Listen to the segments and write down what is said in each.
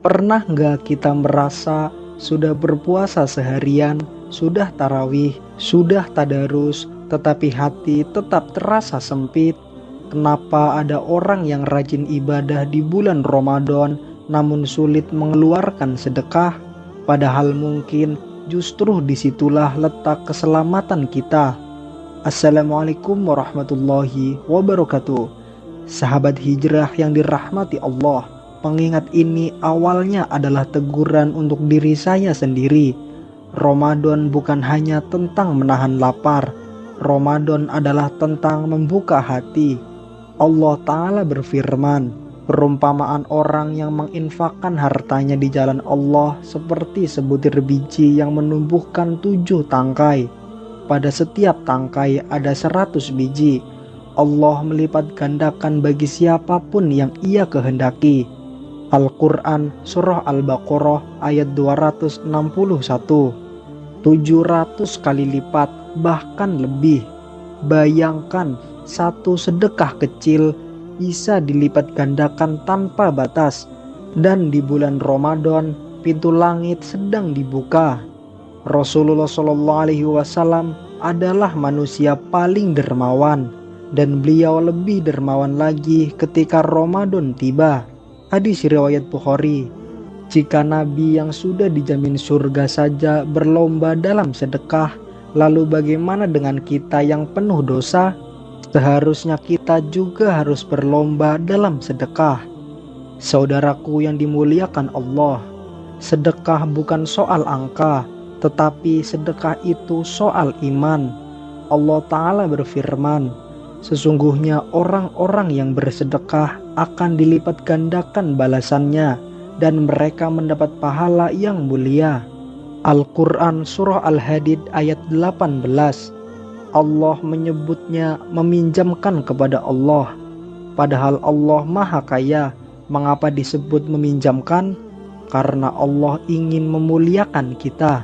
Pernah nggak kita merasa sudah berpuasa seharian, sudah tarawih, sudah tadarus, tetapi hati tetap terasa sempit? Kenapa ada orang yang rajin ibadah di bulan Ramadan namun sulit mengeluarkan sedekah? Padahal mungkin justru disitulah letak keselamatan kita. Assalamualaikum warahmatullahi wabarakatuh. Sahabat hijrah yang dirahmati Allah, pengingat ini awalnya adalah teguran untuk diri saya sendiri. Ramadan bukan hanya tentang menahan lapar. Ramadan adalah tentang membuka hati. Allah Ta'ala berfirman, perumpamaan orang yang menginfakkan hartanya di jalan Allah seperti sebutir biji yang menumbuhkan 7 tangkai. Pada setiap tangkai ada 100 biji. Allah melipat gandakan bagi siapapun yang Ia kehendaki. Al-Quran Surah Al-Baqarah ayat 261. 700 kali lipat, bahkan lebih. Bayangkan satu sedekah kecil bisa dilipat gandakan tanpa batas. Dan di bulan Ramadan pintu langit sedang dibuka. Rasulullah SAW adalah manusia paling dermawan, dan beliau lebih dermawan lagi ketika Ramadan tiba. Hadis riwayat Bukhari. Jika Nabi yang sudah dijamin surga saja berlomba dalam sedekah, lalu bagaimana dengan kita yang penuh dosa? Seharusnya kita juga harus berlomba dalam sedekah. Saudaraku yang dimuliakan Allah, sedekah bukan soal angka, tetapi sedekah itu soal iman. Allah Ta'ala berfirman, sesungguhnya orang-orang yang bersedekah akan dilipat gandakan balasannya, dan mereka mendapat pahala yang mulia. Al-Quran Surah Al-Hadid ayat 18. Allah menyebutnya meminjamkan kepada Allah. Padahal Allah Maha Kaya. Mengapa disebut meminjamkan? Karena Allah ingin memuliakan kita.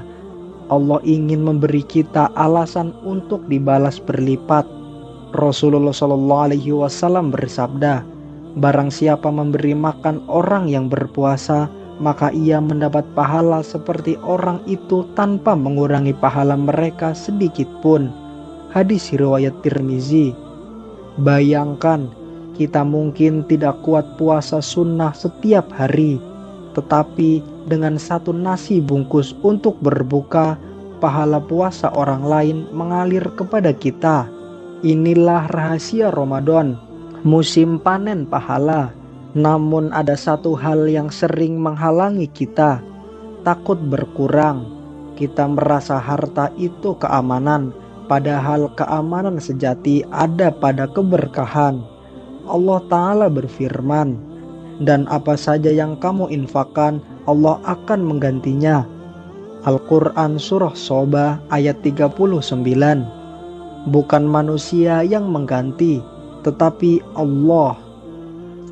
Allah ingin memberi kita alasan untuk dibalas berlipat. Rasulullah SAW bersabda, barang siapa memberi makan orang yang berpuasa, maka ia mendapat pahala seperti orang itu tanpa mengurangi pahala mereka sedikit pun. Hadis riwayat Tirmizi. Bayangkan, kita mungkin tidak kuat puasa sunnah setiap hari, tetapi dengan satu nasi bungkus untuk berbuka, pahala puasa orang lain mengalir kepada kita. Inilah rahasia Ramadan, musim panen pahala. Namun ada satu hal yang sering menghalangi kita, takut berkurang. Kita merasa harta itu keamanan, padahal keamanan sejati ada pada keberkahan. Allah Ta'ala berfirman, dan apa saja yang kamu infakkan, Allah akan menggantinya. Al-Quran Surah Shobah ayat 39. Bukan manusia yang mengganti, tetapi Allah.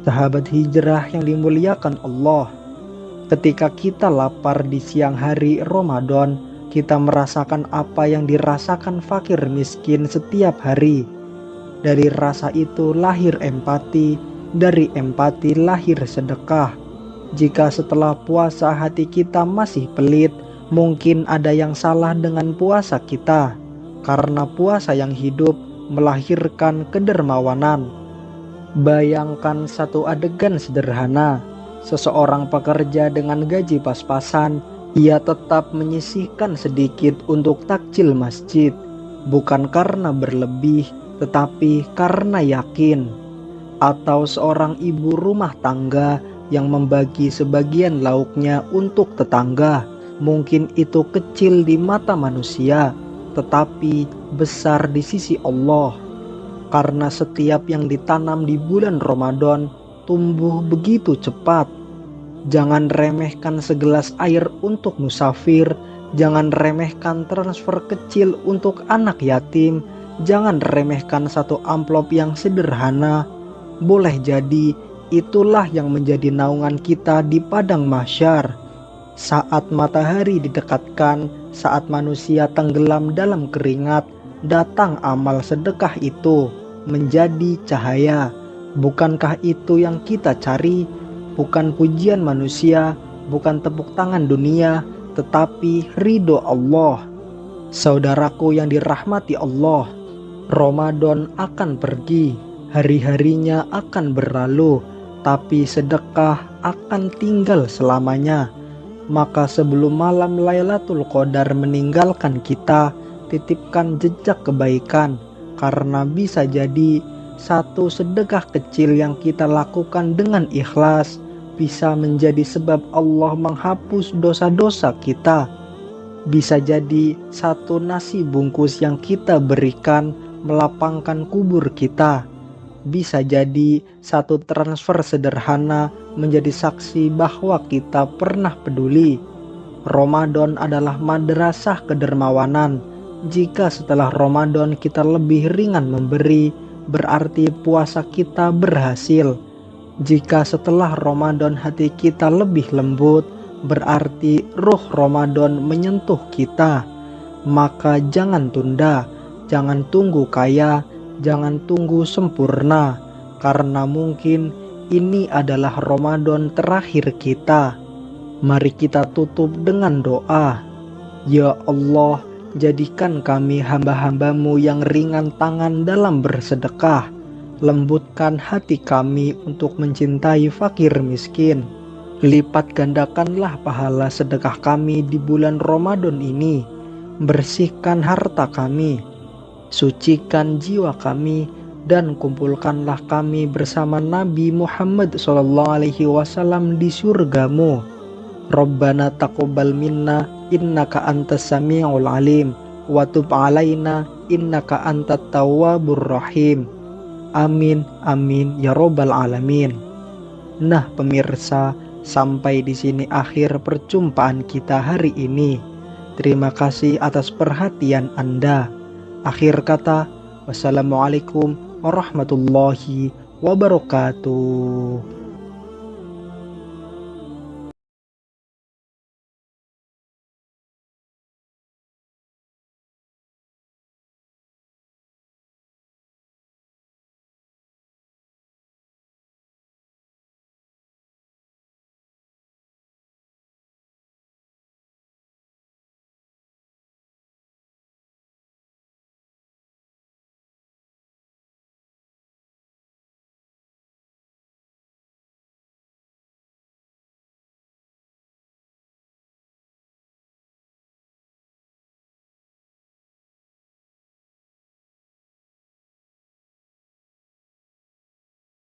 Sahabat hijrah yang dimuliakan Allah, ketika kita lapar di siang hari Ramadan, kita merasakan apa yang dirasakan fakir miskin setiap hari. Dari rasa itu lahir empati, dari empati lahir sedekah. Jika setelah puasa hati kita masih pelit, mungkin ada yang salah dengan puasa kita. Karena puasa yang hidup melahirkan kedermawanan. Bayangkan satu adegan sederhana. Seseorang pekerja dengan gaji pas-pasan, ia tetap menyisihkan sedikit untuk takjil masjid. Bukan karena berlebih, tetapi karena yakin. Atau seorang ibu rumah tangga yang membagi sebagian lauknya untuk tetangga. Mungkin itu kecil di mata manusia, tetapi besar di sisi Allah. Karena setiap yang ditanam di bulan Ramadan tumbuh begitu cepat. Jangan remehkan segelas air untuk musafir. Jangan remehkan transfer kecil untuk anak yatim. Jangan remehkan satu amplop yang sederhana. Boleh jadi itulah yang menjadi naungan kita di padang mahsyar. Saat matahari didekatkan, saat manusia tenggelam dalam keringat, datang amal sedekah itu menjadi cahaya. Bukankah itu yang kita cari? Bukan pujian manusia, bukan tepuk tangan dunia, tetapi ridho Allah. Saudaraku yang dirahmati Allah, Ramadan akan pergi, hari-harinya akan berlalu, tapi sedekah akan tinggal selamanya. Maka sebelum malam Lailatul Qadar meninggalkan kita, titipkan jejak kebaikan, karena bisa jadi satu sedekah kecil yang kita lakukan dengan ikhlas bisa menjadi sebab Allah menghapus dosa-dosa kita. Bisa jadi satu nasi bungkus yang kita berikan melapangkan kubur kita. Bisa jadi satu transfer sederhana menjadi saksi bahwa kita pernah peduli. Ramadan adalah madrasah kedermawanan. Jika setelah Ramadan kita lebih ringan memberi, berarti puasa kita berhasil. Jika setelah Ramadan hati kita lebih lembut, berarti ruh Ramadan menyentuh kita. Maka jangan tunda, jangan tunggu kaya, jangan tunggu sempurna, karena mungkin ini adalah Ramadan terakhir kita. Mari kita tutup dengan doa. Ya Allah, jadikan kami hamba-hambamu yang ringan tangan dalam bersedekah. Lembutkan hati kami untuk mencintai fakir miskin. Lipat gandakanlah pahala sedekah kami di bulan Ramadan ini. Bersihkan harta kami, sucikan jiwa kami, dan kumpulkanlah kami bersama Nabi Muhammad SAW di surgamu. Rabbana taqabbal minna innaka antas sami'ul alim wa tub alaina innaka antat tawwabur rahim. Amin amin ya robbal alamin. Nah pemirsa, sampai di sini akhir perjumpaan kita hari ini. Terima kasih atas perhatian Anda. Akhir kata, wassalamualaikum warahmatullahi wabarakatuh.